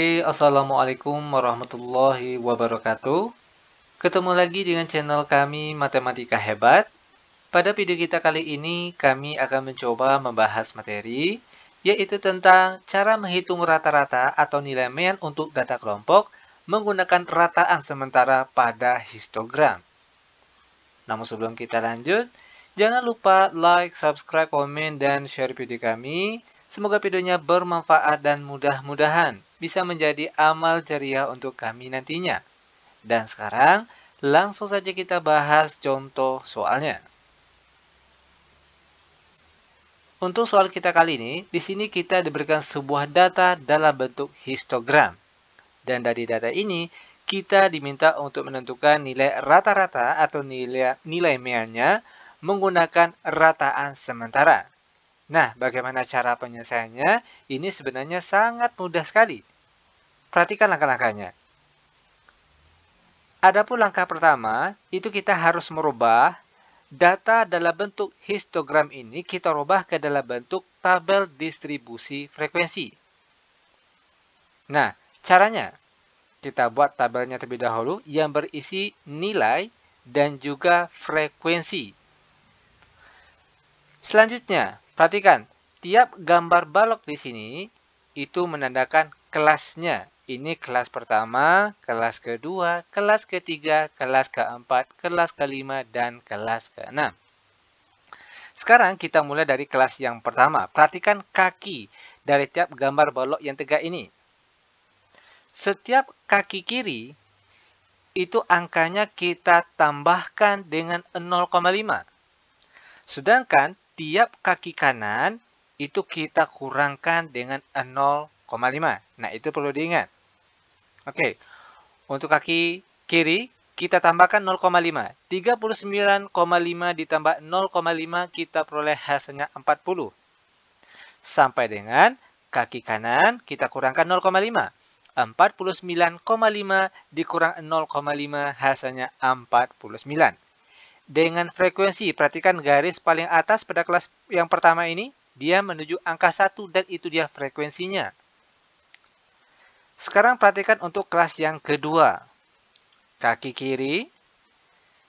Oke, Assalamualaikum warahmatullahi wabarakatuh. Ketemu lagi dengan channel kami Matematika Hebat. Pada video kita kali ini, kami akan mencoba membahas materi, yaitu tentang cara menghitung rata-rata atau nilai mean untuk data kelompok menggunakan rataan sementara pada histogram. Namun sebelum kita lanjut, jangan lupa like, subscribe, komen, dan share video kami. Semoga videonya bermanfaat dan mudah-mudahan bisa menjadi amal jariah untuk kami nantinya. Dan sekarang, langsung saja kita bahas contoh soalnya. Untuk soal kita kali ini, di sini kita diberikan sebuah data dalam bentuk histogram. Dan dari data ini, kita diminta untuk menentukan nilai rata-rata atau nilai meannya menggunakan rataan sementara. Nah, bagaimana cara penyelesaiannya? Ini sebenarnya sangat mudah sekali. Perhatikan langkah-langkahnya. Adapun langkah pertama, itu kita harus merubah data dalam bentuk histogram ini, kita rubah ke dalam bentuk tabel distribusi frekuensi. Nah, caranya, kita buat tabelnya terlebih dahulu yang berisi nilai dan juga frekuensi. Selanjutnya, perhatikan, tiap gambar balok di sini itu menandakan kelasnya. Ini kelas pertama, kelas kedua, kelas ketiga, kelas keempat, kelas kelima, dan kelas keenam. Sekarang kita mulai dari kelas yang pertama. Perhatikan kaki dari tiap gambar balok yang tegak ini. Setiap kaki kiri itu angkanya kita tambahkan dengan 0,5. Sedangkan tiap kaki kanan itu kita kurangkan dengan 0,5. Nah, itu perlu diingat. Oke, untuk kaki kiri kita tambahkan 0,5. 39,5 ditambah 0,5 kita peroleh hasilnya 40. Sampai dengan kaki kanan kita kurangkan 0,5. 49,5 dikurang 0,5 hasilnya 49. Dengan frekuensi, perhatikan garis paling atas pada kelas yang pertama ini, dia menuju angka 1 dan itu dia frekuensinya. Sekarang perhatikan untuk kelas yang kedua. Kaki kiri,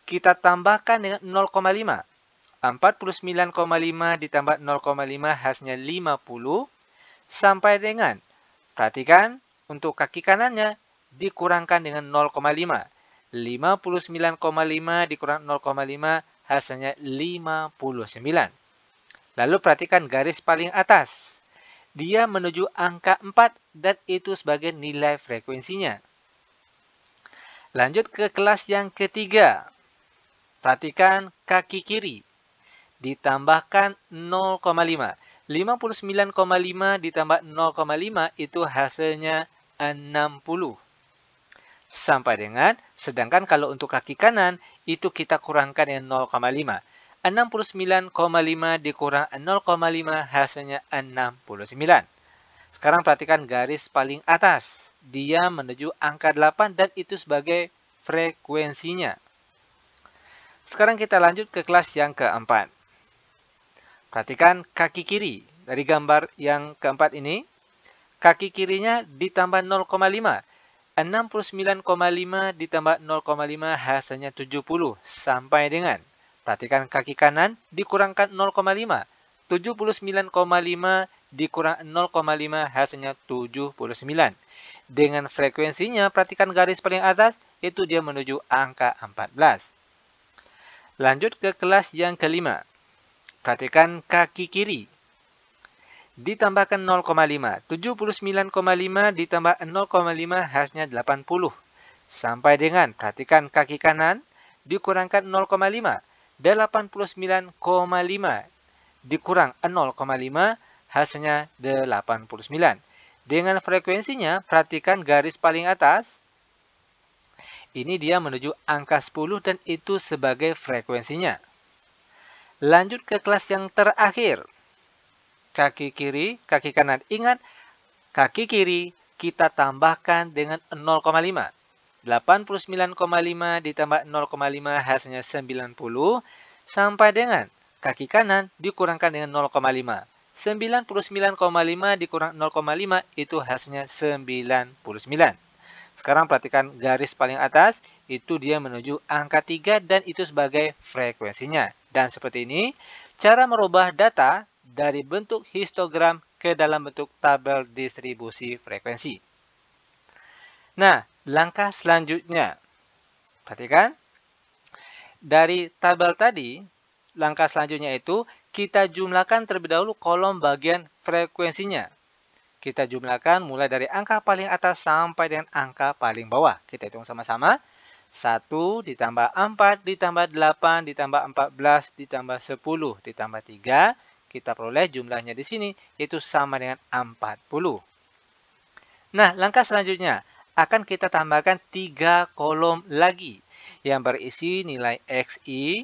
kita tambahkan dengan 0,5. 49,5 ditambah 0,5 hasilnya 50. Sampai dengan, perhatikan untuk kaki kanannya dikurangkan dengan 0,5. 59,5 dikurang 0,5 hasilnya 59. Lalu perhatikan garis paling atas. Dia menuju angka 4 dan itu sebagai nilai frekuensinya. Lanjut ke kelas yang ketiga. Perhatikan kaki kiri. Ditambahkan 0,5. 59,5 ditambah 0,5 itu hasilnya 60. Sampai dengan, sedangkan kalau untuk kaki kanan, itu kita kurangkan dengan 0,5. 69,5 dikurang 0,5 hasilnya 69. Sekarang perhatikan garis paling atas. Dia menuju angka 8 dan itu sebagai frekuensinya. Sekarang kita lanjut ke kelas yang keempat. Perhatikan kaki kiri. Dari gambar yang keempat ini, kaki kirinya ditambah 0,5. 69,5 ditambah 0,5 hasilnya 70. Sampai dengan, perhatikan kaki kanan dikurangkan 0,5. 79,5 dikurang 0,5 hasilnya 79. Dengan frekuensinya, perhatikan garis paling atas, itu dia menuju angka 14. Lanjut ke kelas yang kelima. Perhatikan kaki kiri. Ditambahkan 0,5. 79,5 ditambah 0,5 hasilnya 80. Sampai dengan, perhatikan kaki kanan, dikurangkan 0,5. 89,5 dikurang 0,5 hasilnya 89. Dengan frekuensinya, perhatikan garis paling atas. Ini dia menuju angka 10 dan itu sebagai frekuensinya. Lanjut ke kelas yang terakhir. Kaki kiri, kaki kanan. Ingat, kaki kiri kita tambahkan dengan 0,5. 89,5 ditambah 0,5 hasilnya 90. Sampai dengan kaki kanan dikurangkan dengan 0,5. 99,5 dikurang 0,5 itu hasilnya 99. Sekarang perhatikan garis paling atas, itu dia menuju angka 3 dan itu sebagai frekuensinya. Dan seperti ini, cara merubah data dari bentuk histogram ke dalam bentuk tabel distribusi frekuensi. Nah, langkah selanjutnya, perhatikan, dari tabel tadi, langkah selanjutnya itu kita jumlahkan terlebih dahulu kolom bagian frekuensinya. Kita jumlahkan mulai dari angka paling atas sampai dengan angka paling bawah. Kita hitung sama-sama. 1 ditambah 4 ditambah 8 ditambah 14 ditambah 10 ditambah 3. Kita peroleh jumlahnya di sini, yaitu sama dengan 40. Nah, langkah selanjutnya akan kita tambahkan 3 kolom lagi yang berisi nilai XI,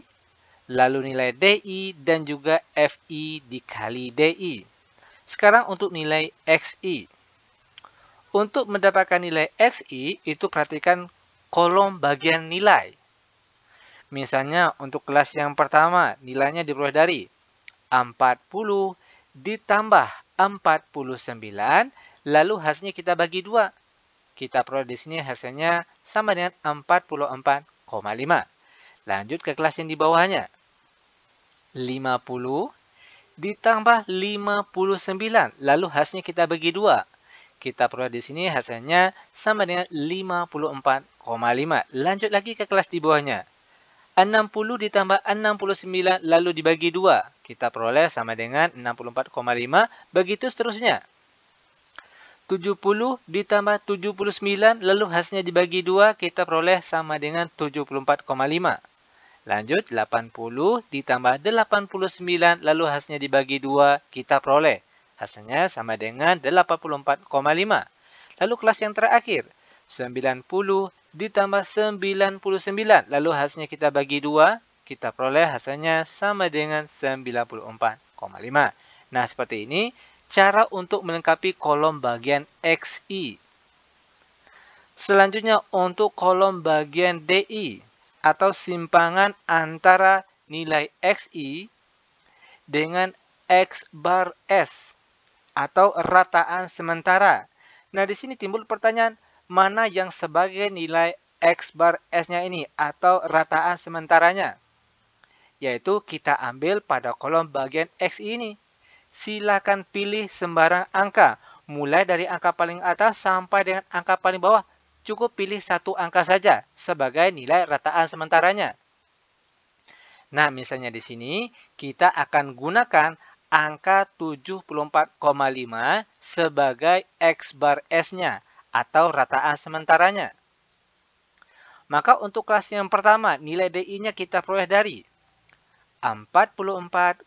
lalu nilai DI, dan juga FI dikali DI. Sekarang untuk nilai XI. Untuk mendapatkan nilai XI, itu perhatikan kolom bagian nilai. Misalnya untuk kelas yang pertama, nilainya diperoleh dari 40 ditambah 49, lalu hasilnya kita bagi 2. Kita peroleh di sini hasilnya sama dengan 44,5. Lanjut ke kelas yang di bawahnya. 50 ditambah 59, lalu hasilnya kita bagi 2. Kita peroleh di sini hasilnya sama dengan 54,5. Lanjut lagi ke kelas di bawahnya. 60 ditambah 69 lalu dibagi 2. Kita peroleh sama dengan 64,5. Begitu seterusnya. 70 ditambah 79 lalu hasilnya dibagi 2. Kita peroleh sama dengan 74,5. Lanjut 80 ditambah 89 lalu hasilnya dibagi 2. Kita peroleh hasilnya sama dengan 84,5. Lalu kelas yang terakhir. 90 ditambah 99. Lalu hasilnya kita bagi 2. Kita peroleh hasilnya sama dengan 94,5. Nah, seperti ini cara untuk melengkapi kolom bagian XI. Selanjutnya untuk kolom bagian DI atau simpangan antara nilai XI dengan X bar S atau rataan sementara. Nah, di sini timbul pertanyaan, mana yang sebagai nilai X bar S-nya ini atau rataan sementaranya? Yaitu kita ambil pada kolom bagian XI ini. Silakan pilih sembarang angka, mulai dari angka paling atas sampai dengan angka paling bawah. Cukup pilih satu angka saja sebagai nilai rataan sementaranya. Nah, misalnya di sini kita akan gunakan angka 74,5 sebagai X bar S-nya atau rataan sementaranya. Maka untuk kelas yang pertama, nilai DI-nya kita peroleh dari 44,5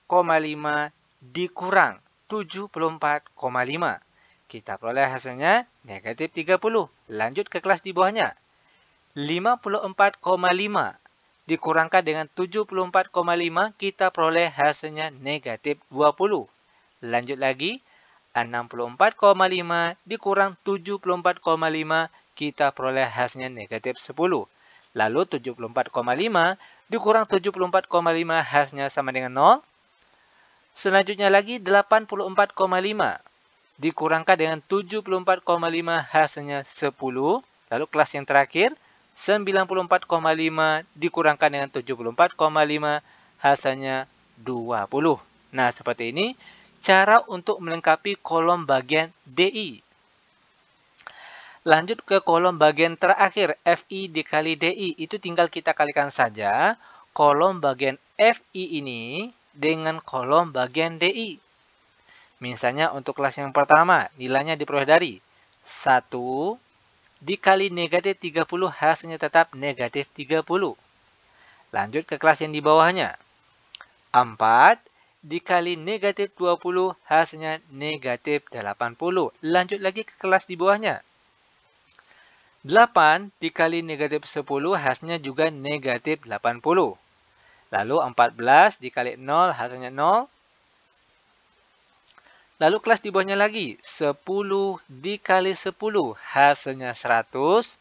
dikurang 74,5. Kita peroleh hasilnya negatif 30. Lanjut ke kelas di bawahnya. 54,5 dikurangkan dengan 74,5, kita peroleh hasilnya negatif 20. Lanjut lagi, 64,5 dikurang 74,5, kita peroleh hasilnya negatif 10. Lalu 74,5 dikurang 74,5 hasilnya sama dengan 0. Selanjutnya lagi 84,5 dikurangkan dengan 74,5 hasilnya 10. Lalu kelas yang terakhir 94,5 dikurangkan dengan 74,5 hasilnya 20. Nah, seperti ini cara untuk melengkapi kolom bagian DI. Lanjut ke kolom bagian terakhir, FI dikali DI. Itu tinggal kita kalikan saja kolom bagian FI ini dengan kolom bagian DI. Misalnya untuk kelas yang pertama, nilainya diperoleh dari 1 dikali negatif 30, hasilnya tetap negatif 30. Lanjut ke kelas yang di bawahnya. 4 dikali negatif 20, hasilnya negatif 80. Lanjut lagi ke kelas di bawahnya. 8 dikali negatif 10, hasilnya juga negatif 80. Lalu 14 dikali 0, hasilnya 0. Lalu kelas di bawahnya lagi, 10 dikali 10, hasilnya 100.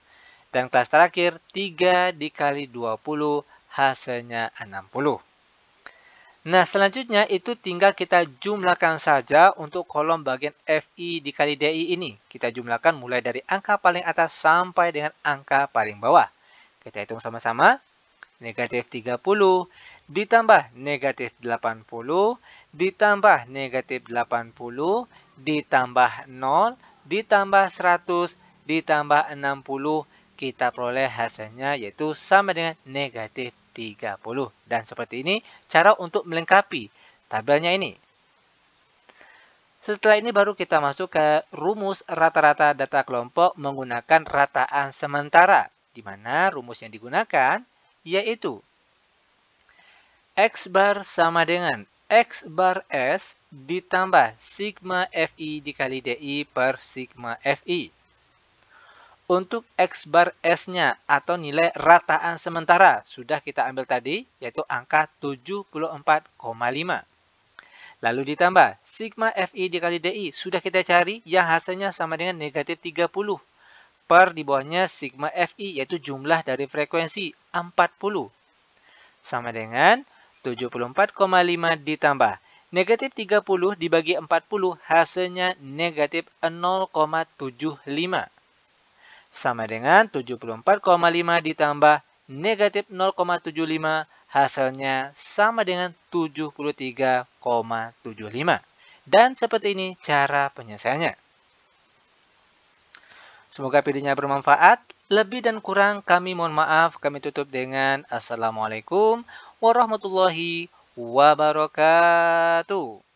Dan kelas terakhir, 3 dikali 20, hasilnya 60. Nah, selanjutnya itu tinggal kita jumlahkan saja untuk kolom bagian FI dikali DI ini. Kita jumlahkan mulai dari angka paling atas sampai dengan angka paling bawah. Kita hitung sama-sama. Negatif 30 ditambah negatif 80 ditambah negatif 80 ditambah 0 ditambah 100 ditambah 60. Kita peroleh hasilnya yaitu sama dengan negatif 30. Dan seperti ini cara untuk melengkapi tabelnya ini. Setelah ini baru kita masuk ke rumus rata-rata data kelompok menggunakan rataan sementara, di mana rumus yang digunakan yaitu X bar sama dengan X bar S ditambah sigma FI dikali DI per sigma FI. Untuk X bar S-nya atau nilai rataan sementara sudah kita ambil tadi, yaitu angka 74,5. Lalu ditambah sigma FI dikali DI sudah kita cari yang hasilnya sama dengan negatif 30. Per di bawahnya sigma FI yaitu jumlah dari frekuensi 40. Sama dengan 74,5 ditambah negatif 30 dibagi 40 hasilnya negatif 0,75. Sama dengan 74,5 ditambah negatif 0,75 hasilnya sama dengan 73,75. Dan seperti ini cara penyelesaiannya. Semoga videonya bermanfaat. Lebih dan kurang kami mohon maaf. Kami tutup dengan Assalamualaikum warahmatullahi wabarakatuh.